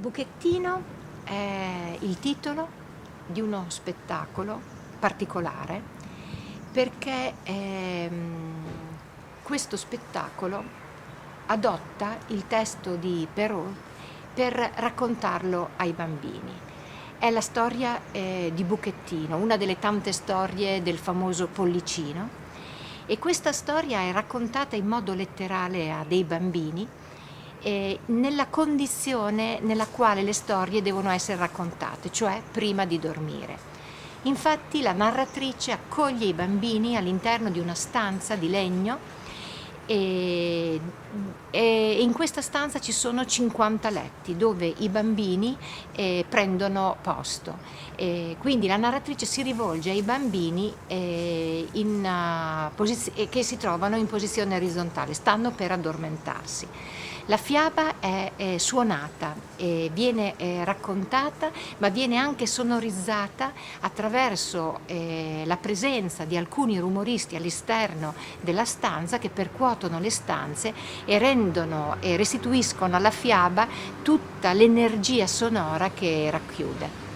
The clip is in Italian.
Buchettino è il titolo di uno spettacolo particolare perché questo spettacolo adotta il testo di Perrault per raccontarlo ai bambini. È la storia di Buchettino, una delle tante storie del famoso Pollicino, e questa storia è raccontata in modo letterale a dei bambini nella condizione nella quale le storie devono essere raccontate, cioè prima di dormire. Infatti la narratrice accoglie i bambini all'interno di una stanza di legno e, e in questa stanza ci sono 50 letti dove i bambini prendono posto. Quindi la narratrice si rivolge ai bambini che si trovano in posizione orizzontale, stanno per addormentarsi. La fiaba è suonata, viene raccontata, ma viene anche sonorizzata attraverso la presenza di alcuni rumoristi all'esterno della stanza che percuotono le stanze e rendono e restituiscono alla fiaba tutta l'energia sonora che racchiude.